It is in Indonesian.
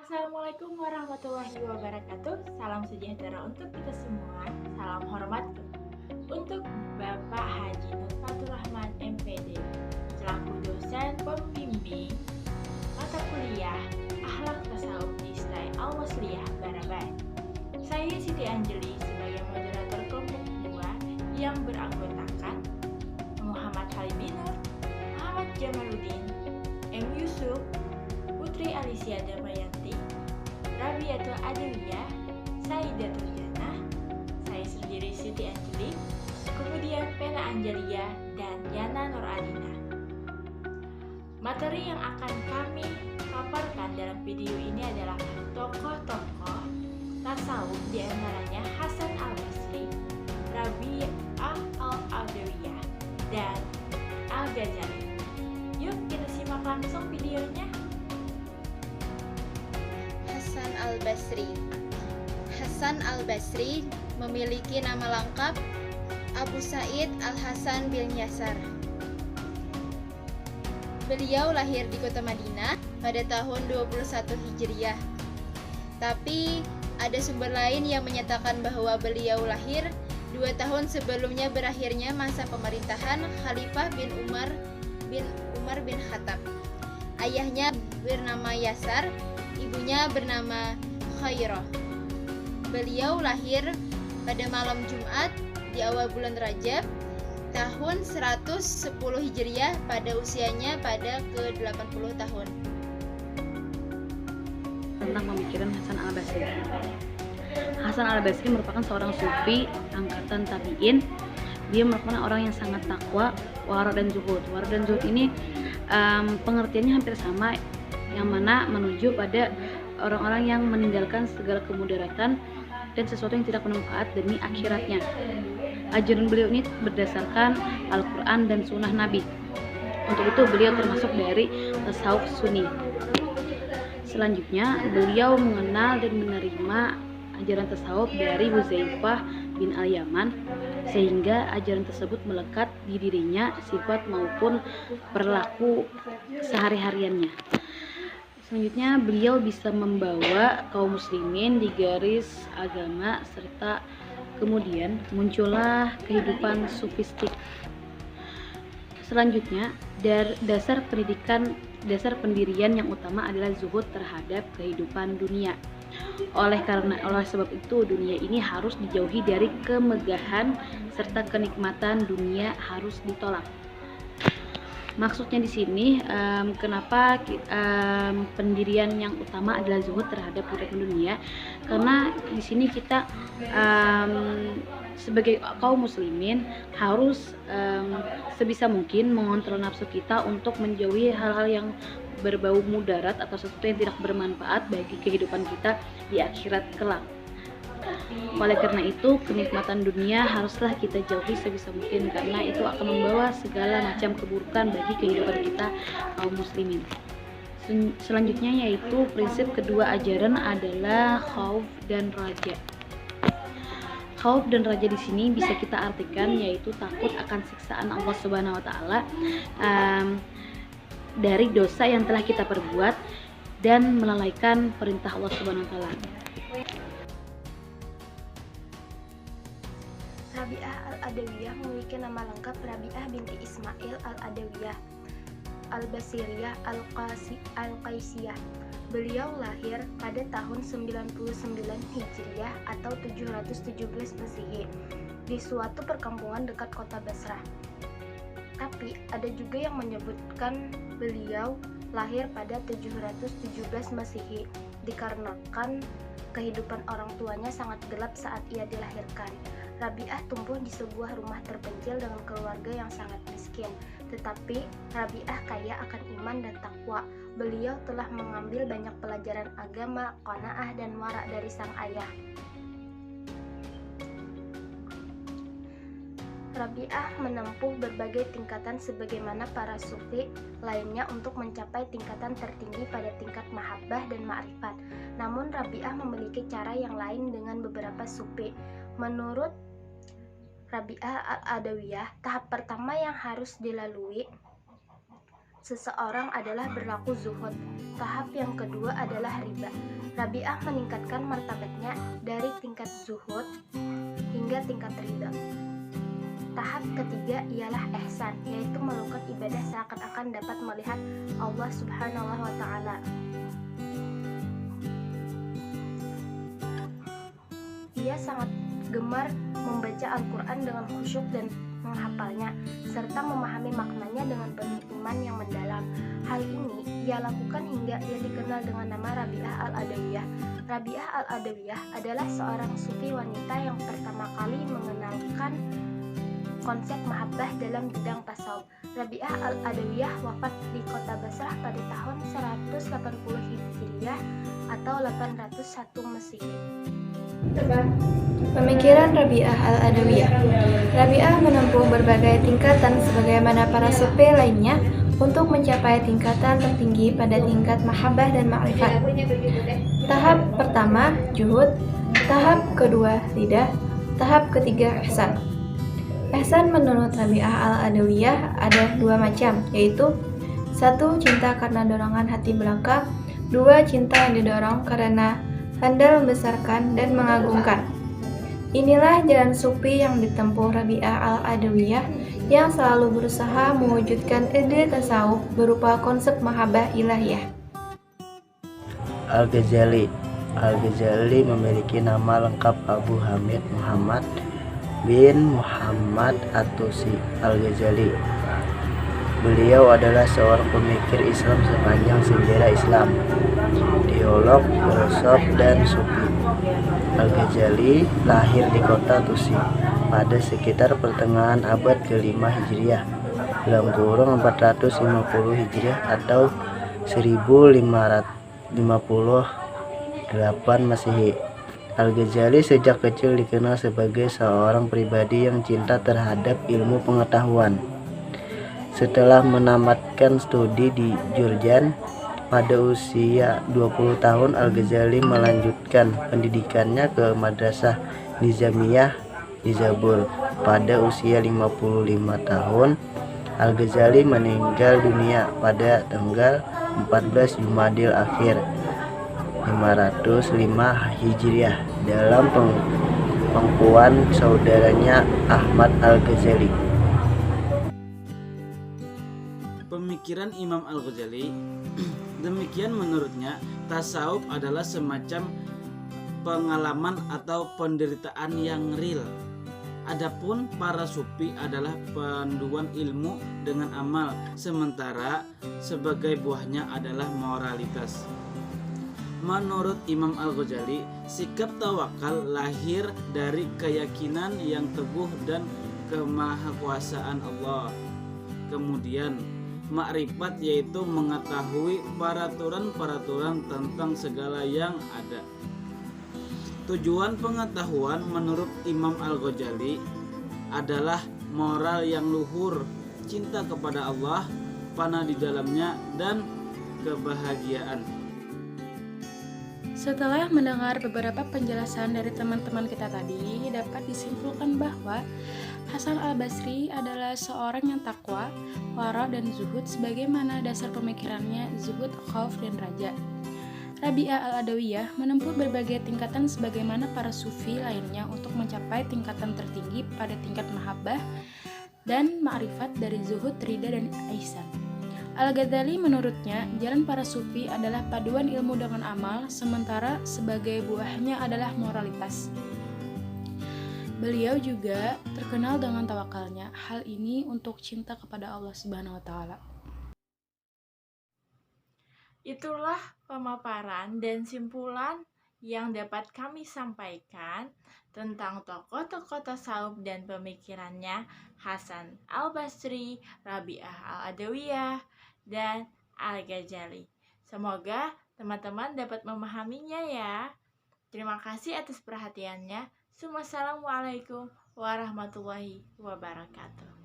Assalamualaikum warahmatullahi wabarakatuh. Salam sejahtera untuk kita semua. Salam hormat untuk Bapak Haji Nur Fatur Rahman MPD selaku dosen pembimbing mata kuliah Akhlak Tasawuf di Istai Al-Wasliyah Baraban. Saya Siti Anjeli sebagai moderator kelompok 2 yang beranggotakan Muhammad Halibinur, Muhammad Jamaluddin, M. Yusuf, Putri Alicia Damayanti, Rabiatul Adewiyah, Saidatul Jannah, saya sendiri Siti Anjeli, kemudian Pena Angelia dan Yana Nuradina. Materi yang akan kami paparkan dalam video ini adalah tokoh-tokoh tasawuf, di antaranya Hasan Al-Basri, Rabi'ah Al-Adawiyah, dan Al-Ghazali. Yuk kita simak langsung videonya. Hasan Al-Basri. Hasan Al-Basri memiliki nama lengkap Abu Sa'id Al-Hasan bin Yasar. Beliau lahir di kota Madinah pada tahun 21 Hijriah. Tapi ada sumber lain yang menyatakan bahwa beliau lahir 2 tahun sebelumnya berakhirnya masa pemerintahan Khalifah bin Umar bin Khattab. Ayahnya bernama Yasar, ibunya bernama Khairah. Beliau lahir pada malam Jumat di awal bulan Rajab tahun 110 Hijriah pada usianya pada ke-80 tahun. Tentang pemikiran Hasan Al-Basri. Hasan Al-Basri merupakan seorang sufi angkatan tabi'in. Dia merupakan orang yang sangat takwa, wara dan zuhud. Wara dan zuhud ini pengertiannya hampir sama, yang mana menuju pada orang-orang yang meninggalkan segala kemudaratan dan sesuatu yang tidak bermanfaat demi akhiratnya. Ajaran beliau ini berdasarkan Al-Quran dan Sunnah Nabi. Untuk itu beliau termasuk dari tasawuf Sunni. Selanjutnya beliau mengenal dan menerima ajaran tasawuf dari Huzaifah bin Al-Yaman, sehingga ajaran tersebut melekat di dirinya sifat maupun perilaku sehari-hariannya. Selanjutnya beliau bisa membawa kaum muslimin di garis agama, serta kemudian muncullah kehidupan sufistik. Selanjutnya dasar pendirian yang utama adalah zuhud terhadap kehidupan dunia. Oleh sebab itu dunia ini harus dijauhi dari kemegahan serta kenikmatan dunia harus ditolak. Maksudnya di sini kenapa pendirian yang utama adalah zuhud terhadap kehidupan dunia, karena di sini kita sebagai kaum muslimin harus sebisa mungkin mengontrol nafsu kita untuk menjauhi hal-hal yang berbau mudarat atau sesuatu yang tidak bermanfaat bagi kehidupan kita di akhirat kelak. Oleh karena itu, kenikmatan dunia haruslah kita jauhi sebisa mungkin, karena itu akan membawa segala macam keburukan bagi kehidupan kita kaum muslimin. Selanjutnya yaitu prinsip kedua ajaran adalah khauf dan raja. Khauf dan raja di sini bisa kita artikan yaitu takut akan siksaan Allah Subhanahu wa taala dari dosa yang telah kita perbuat dan melalaikan perintah Allah Subhanahu wa taala. Rabi'ah Al-Adawiyah memiliki nama lengkap Rabi'ah binti Ismail Al-Adawiyah Al-Basiriyah Al-Qaisiyah. Beliau lahir pada tahun 99 Hijriah atau 717 Masehi di suatu perkampungan dekat kota Basrah. Tapi ada juga yang menyebutkan beliau lahir pada 717 Masehi dikarenakan kehidupan orang tuanya sangat gelap saat ia dilahirkan. Rabi'ah tumbuh di sebuah rumah terpencil dengan keluarga yang sangat miskin, tetapi Rabi'ah kaya akan iman dan takwa. Beliau telah mengambil banyak pelajaran agama, qanaah dan wara dari sang ayah. Rabi'ah menempuh berbagai tingkatan sebagaimana para sufi lainnya untuk mencapai tingkatan tertinggi pada tingkat mahabbah dan ma'rifat. Namun Rabi'ah memiliki cara yang lain dengan beberapa sufi. Menurut Rabi'ah Al-Adawiyah, tahap pertama yang harus dilalui seseorang adalah berlaku zuhud. Tahap yang kedua adalah riba. Rabi'ah meningkatkan martabatnya dari tingkat zuhud hingga tingkat ridha. Tahap ketiga ialah ihsan, yaitu melakukan ibadah seakan-akan dapat melihat Allah Subhanahu wa Ta'ala. Ia sangat gemar membaca Al-Quran dengan khusyuk dan menghafalnya, serta memahami maknanya dengan penuh iman yang mendalam. Hal ini ia lakukan hingga ia dikenal dengan nama Rabi'ah Al-Adawiyah. Rabi'ah Al-Adawiyah adalah seorang sufi wanita yang pertama kali mengenalkan konsep mahabbah dalam bidang tasawuf. Rabi'ah Al-Adawiyah wafat di kota Basrah pada tahun 180 Hijriah atau 801 Masehi. Pemikiran Rabi'ah Al-Adawiyah. Rabi'ah menempuh berbagai tingkatan sebagaimana para sufi lainnya untuk mencapai tingkatan tertinggi pada tingkat mahabbah dan ma'rifat. Tahap pertama, juhud. Tahap kedua, ridha. Tahap ketiga, ihsan. Ihsan menurut Rabi'ah Al-Adawiyah ada dua macam, yaitu 1. Cinta karena dorongan hati belaka. 2. Cinta yang didorong karena handal membesarkan dan mengagungkan. Inilah jalan sufi yang ditempuh Rabi'ah Al-Adawiyah yang selalu berusaha mewujudkan ide tasawuf berupa konsep mahabbah ilahiyah. Al-Ghazali. Al-Ghazali memiliki nama lengkap Abu Hamid Muhammad bin Muhammad At-Tusi Al-Ghazali. Beliau adalah seorang pemikir Islam sepanjang sejarah Islam, teolog, filosof, dan sufi. Al-Ghazali lahir di kota Tusi pada sekitar pertengahan abad ke-5 Hijriah, dalam kurung 450 Hijriah atau 1558 Masehi. Al-Ghazali sejak kecil dikenal sebagai seorang pribadi yang cinta terhadap ilmu pengetahuan. Setelah menamatkan studi di Jurjan, pada usia 20 tahun Al-Ghazali melanjutkan pendidikannya ke Madrasah Nizamiyah Nizabur. Pada usia 55 tahun, Al-Ghazali meninggal dunia pada tanggal 14 Jumadil Akhir 505 Hijriah dalam pangkuan saudaranya Ahmad Al-Ghazali. Pemikiran Imam Al-Ghazali, demikian menurutnya, tasawuf adalah semacam pengalaman atau penderitaan yang real. Adapun para sufi adalah panduan ilmu dengan amal, sementara sebagai buahnya adalah moralitas. Menurut Imam Al-Ghazali, sikap tawakal lahir dari keyakinan yang teguh dan kemahakuasaan Allah. Kemudian makrifat yaitu mengetahui peraturan-peraturan tentang segala yang ada. Tujuan pengetahuan menurut Imam Al-Ghazali adalah moral yang luhur, cinta kepada Allah, fana di dalamnya, dan kebahagiaan. Setelah mendengar beberapa penjelasan dari teman-teman kita tadi, dapat disimpulkan bahwa Hasan al-Basri adalah seorang yang takwa, wara, dan zuhud sebagaimana dasar pemikirannya zuhud, khauf, dan raja. Rabi'ah Al-Adawiyah menempuh berbagai tingkatan sebagaimana para sufi lainnya untuk mencapai tingkatan tertinggi pada tingkat mahabbah dan ma'rifat dari zuhud, ridha, dan ihsan. Al-Ghazali menurutnya, jalan para sufi adalah paduan ilmu dengan amal, sementara sebagai buahnya adalah moralitas. Beliau juga terkenal dengan tawakalnya, hal ini untuk cinta kepada Allah Subhanahu wa Ta'ala. Itulah pemaparan dan simpulan yang dapat kami sampaikan tentang tokoh-tokoh tasawuf dan pemikirannya Hasan al-Basri, Rabi'ah Al-Adawiyah, dan Al-Ghazali. Semoga teman-teman dapat memahaminya ya. Terima kasih atas perhatiannya. Assalamualaikum warahmatullahi wabarakatuh.